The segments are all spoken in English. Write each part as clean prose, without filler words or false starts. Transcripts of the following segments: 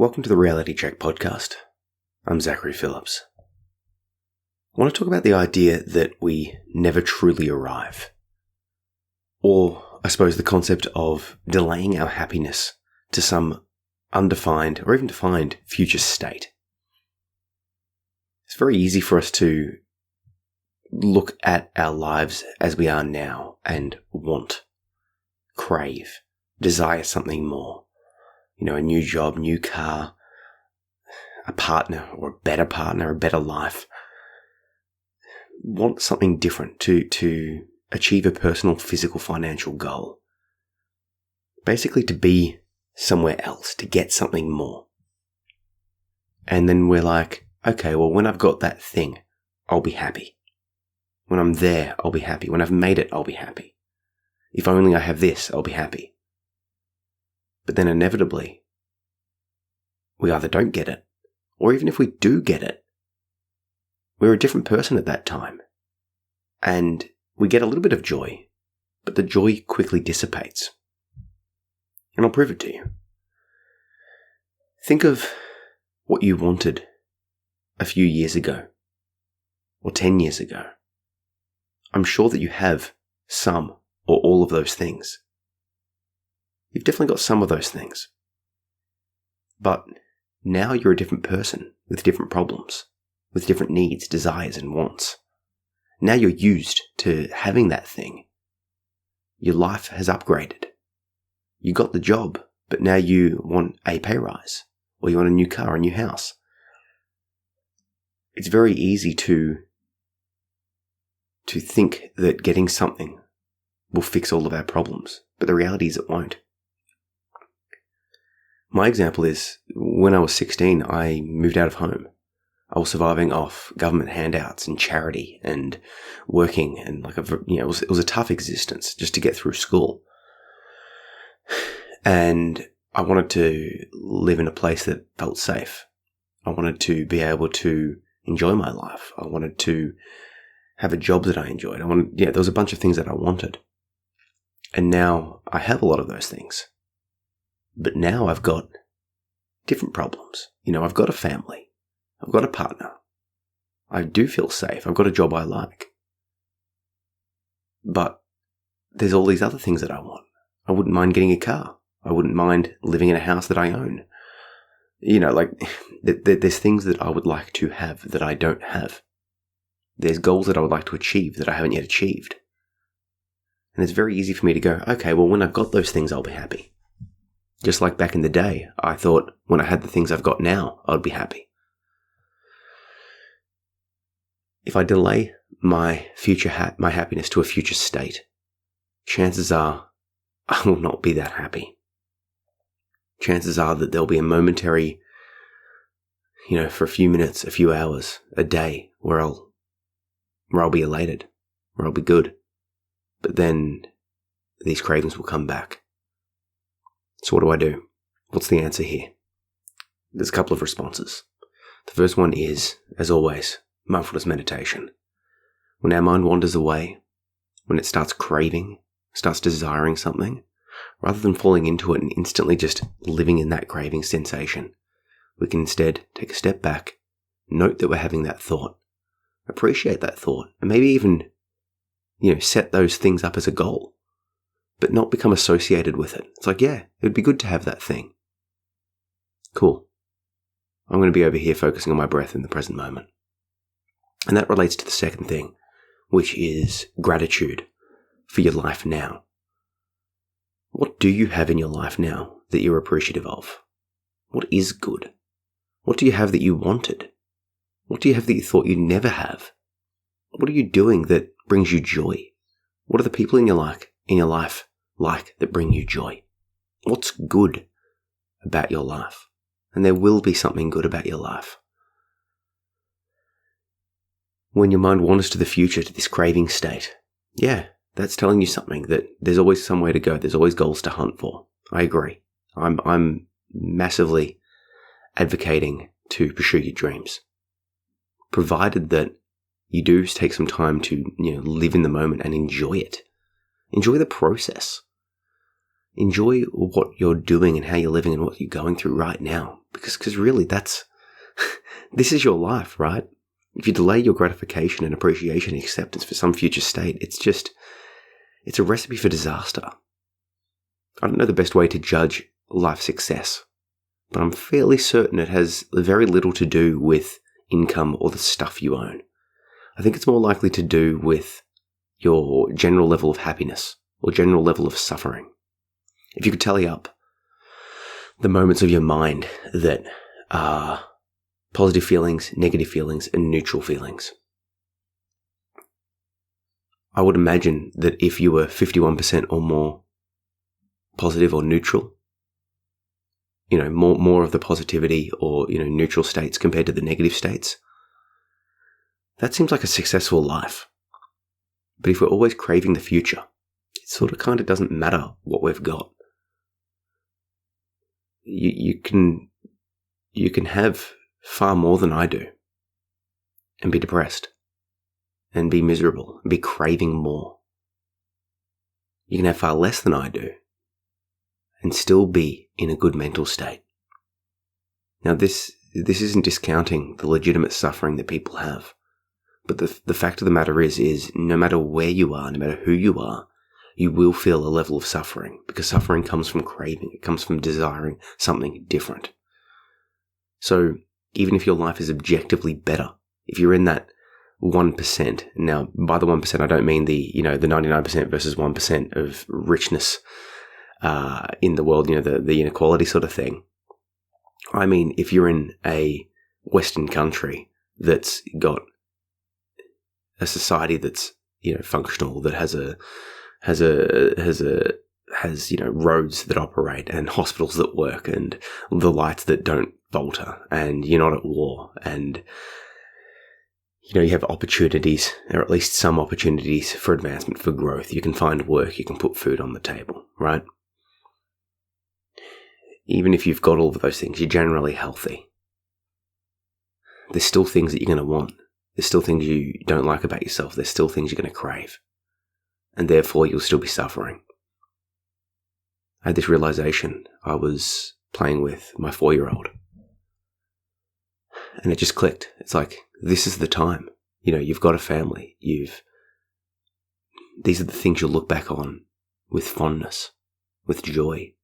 Welcome to the Reality Check podcast. I'm Zachary Phillips. I want to talk about the idea that we never truly arrive. Or, I suppose, the concept of delaying our happiness to some undefined or even defined future state. It's very easy for us to look at our lives as we are now and want, crave, desire something more. A new job, new car, a partner or a better life. Want something different to achieve a personal, physical, financial goal. Basically to be somewhere else, to get something more. And then we're like, okay, well, when I've got that thing, I'll be happy. When I'm there, I'll be happy. When I've made it, I'll be happy. If only I have this, I'll be happy. But then inevitably, we either don't get it, or even if we do get it, we're a different person at that time. And we get a little bit of joy, but the joy quickly dissipates. And I'll prove it to you. Think of what you wanted a few years ago, or 10 years ago. I'm sure that you have some or all of those things. You've definitely got some of those things. But now you're a different person with different problems, with different needs, desires, and wants. Now you're used to having that thing. Your life has upgraded. You got the job, but now you want a pay rise, or you want a new car, a new house. It's very easy to think that getting something will fix all of our problems, but the reality is it won't. My example is, when I was 16, I moved out of home. I was surviving off government handouts and charity and working, and it was a tough existence just to get through school. And I wanted to live in a place that felt safe. I wanted to be able to enjoy my life. I wanted to have a job that I enjoyed. There was a bunch of things that I wanted. And now I have a lot of those things. But now I've got different problems. I've got a family. I've got a partner. I do feel safe. I've got a job I like. But there's all these other things that I want. I wouldn't mind getting a car. I wouldn't mind living in a house that I own. There's things that I would like to have that I don't have. There's goals that I would like to achieve that I haven't yet achieved. And it's very easy for me to go, okay, well, when I've got those things, I'll be happy. Just like back in the day, I thought when I had the things I've got now, I'd be happy. If I delay my my happiness to a future state, chances are I will not be that happy. Chances are that there'll be a momentary, for a few minutes, a few hours, a day where I'll be elated, where I'll be good. But then these cravings will come back. So what do? What's the answer here? There's a couple of responses. The first one is, as always, mindfulness meditation. When our mind wanders away, when it starts craving, starts desiring something, rather than falling into it and instantly just living in that craving sensation, we can instead take a step back, note that we're having that thought, appreciate that thought, and maybe even, set those things up as a goal, but not become associated with it. It's like, yeah, it would be good to have that thing. Cool. I'm going to be over here focusing on my breath in the present moment. And that relates to the second thing, which is gratitude for your life now. What do you have in your life now that you're appreciative of? What is good? What do you have that you wanted? What do you have that you thought you'd never have? What are you doing that brings you joy? What are the people in your life like that bring you joy? What's good about your life? And there will be something good about your life. When your mind wanders to the future, to this craving state, yeah, that's telling you something, that there's always somewhere to go. There's always goals to hunt for. I agree. I'm massively advocating to pursue your dreams, provided that you do take some time to live in the moment and enjoy it. Enjoy the process. Enjoy what you're doing and how you're living and what you're going through right now. Because really this is your life, right? If you delay your gratification and appreciation and acceptance for some future state, it's a recipe for disaster. I don't know the best way to judge life success, but I'm fairly certain it has very little to do with income or the stuff you own. I think it's more likely to do with your general level of happiness or general level of suffering. If you could tally up the moments of your mind that are positive feelings, negative feelings, and neutral feelings, I would imagine that if you were 51% or more positive or neutral, more of the positivity or, neutral states compared to the negative states, that seems like a successful life. But if we're always craving the future, it sort of kind of doesn't matter what we've got. You can have far more than I do and be depressed and be miserable and be craving more. You can have far less than I do and still be in a good mental state. Now, this isn't discounting the legitimate suffering that people have, but the fact of the matter is no matter where you are, no matter who you are, you will feel a level of suffering, because suffering comes from craving. It comes from desiring something different. So even if your life is objectively better, if you're in that 1%, now by the 1% I don't mean the 99% versus 1% of richness in the world, the inequality sort of thing. I mean, if you're in a Western country that's got a society that's functional, that has roads that operate and hospitals that work and the lights that don't falter, and you're not at war, and you have opportunities, or at least some opportunities for advancement, for growth. You can find work, you can put food on the table, right? Even if you've got all of those things, you're generally healthy. There's still things that you're going to want. There's still things you don't like about yourself. There's still things you're going to crave. And therefore, you'll still be suffering. I had this realization. I was playing with my 4-year-old. And it just clicked. It's like, this is the time. You've got a family. These are the things you'll look back on with fondness, with joy.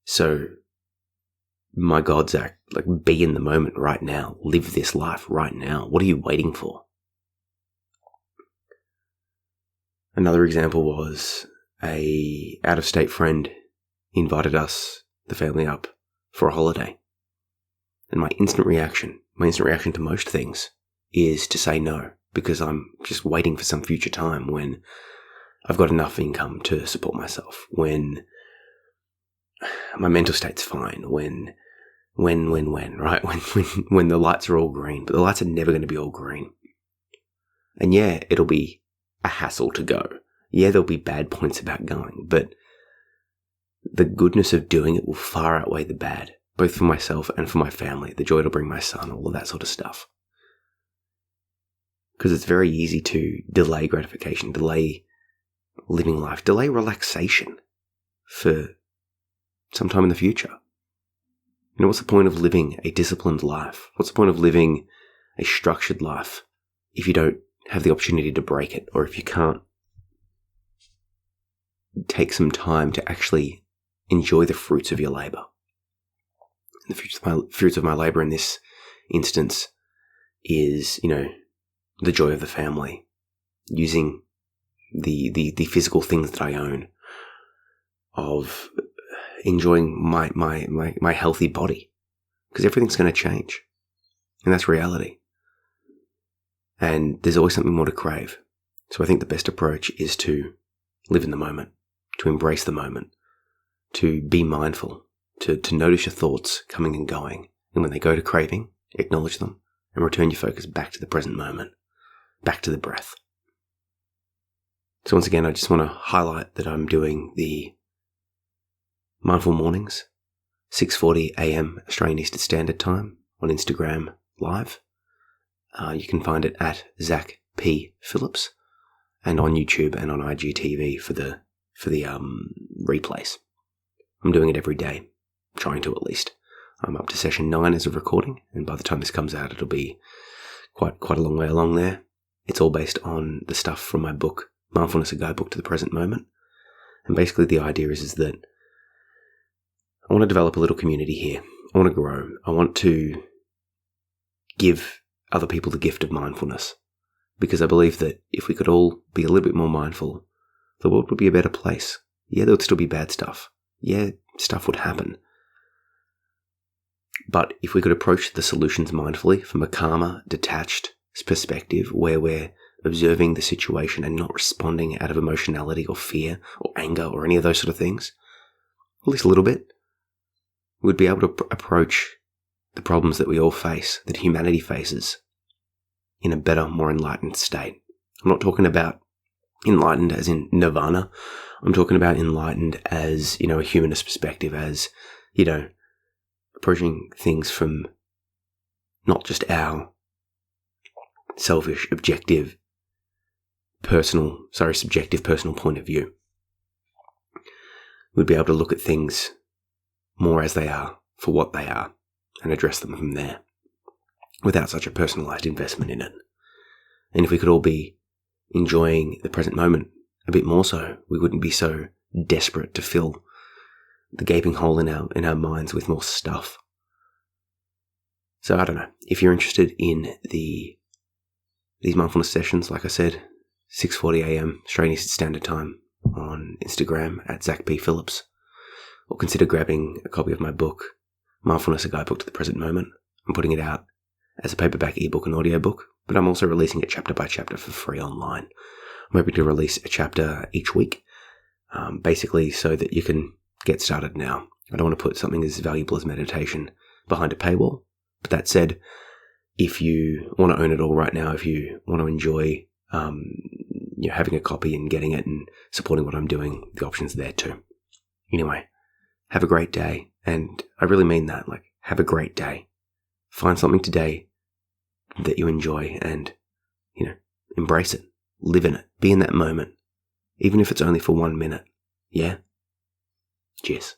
So, my God, Zach, be in the moment right now. Live this life right now. What are you waiting for? Another example was a out-of-state friend invited us, the family, up for a holiday. And my instant reaction to most things is to say no, because I'm just waiting for some future time when I've got enough income to support myself, when my mental state's fine, when, right? When the lights are all green, but the lights are never going to be all green. And yeah, it'll be a hassle to go. Yeah, there'll be bad points about going, but the goodness of doing it will far outweigh the bad, both for myself and for my family, the joy it'll bring my son, all of that sort of stuff. Because it's very easy to delay gratification, delay living life, delay relaxation for some time in the future. What's the point of living a disciplined life? What's the point of living a structured life if you don't have the opportunity to break it, or if you can't take some time to actually enjoy the fruits of your labor? The fruits of my labor in this instance is, the joy of the family, using the physical things that I own, of enjoying my healthy body, because everything's going to change, and that's reality. And there's always something more to crave. So I think the best approach is to live in the moment, to embrace the moment, to be mindful, to notice your thoughts coming and going. And when they go to craving, acknowledge them and return your focus back to the present moment, back to the breath. So once again, I just want to highlight that I'm doing the Mindful Mornings, 6:40 a.m. Australian Eastern Standard Time on Instagram Live. You can find it at Zach P. Phillips, and on YouTube and on IGTV for the replays. I'm doing it every day, trying to at least. I'm up to session 9 as of recording, and by the time this comes out, it'll be quite a long way along there. It's all based on the stuff from my book, Mindfulness: A Guidebook to the Present Moment. And basically the idea is that I want to develop a little community here. I want to grow. I want to give other people the gift of mindfulness, because I believe that if we could all be a little bit more mindful, the world would be a better place. Yeah, there would still be bad stuff. Yeah, stuff would happen. But if we could approach the solutions mindfully from a calmer, detached perspective where we're observing the situation and not responding out of emotionality or fear or anger or any of those sort of things, at least a little bit, we'd be able to approach the problems that we all face, that humanity faces, in a better, more enlightened state. I'm not talking about enlightened as in nirvana. I'm talking about enlightened as, a humanist perspective, as, approaching things from not just our selfish, subjective personal point of view. We'd be able to look at things more as they are, for what they are, and address them from there, without such a personalized investment in it. And if we could all be enjoying the present moment a bit more so, we wouldn't be so desperate to fill the gaping hole in our minds with more stuff. So I don't know, if you're interested in these mindfulness sessions, like I said, 6:40 a.m. Australian Eastern Standard Time on Instagram at Zach P. Phillips, or consider grabbing a copy of my book, Mindfulness: A Guidebook to the Present Moment. I'm putting it out as a paperback ebook and audiobook, but I'm also releasing it chapter by chapter for free online. I'm hoping to release a chapter each week, basically so that you can get started now. I don't want to put something as valuable as meditation behind a paywall. But that said, if you want to own it all right now, if you want to enjoy having a copy and getting it and supporting what I'm doing, the option's there too. Anyway, have a great day. And I really mean that. Have a great day. Find something today that you enjoy and, embrace it. Live in it. Be in that moment. Even if it's only for 1 minute. Yeah? Cheers.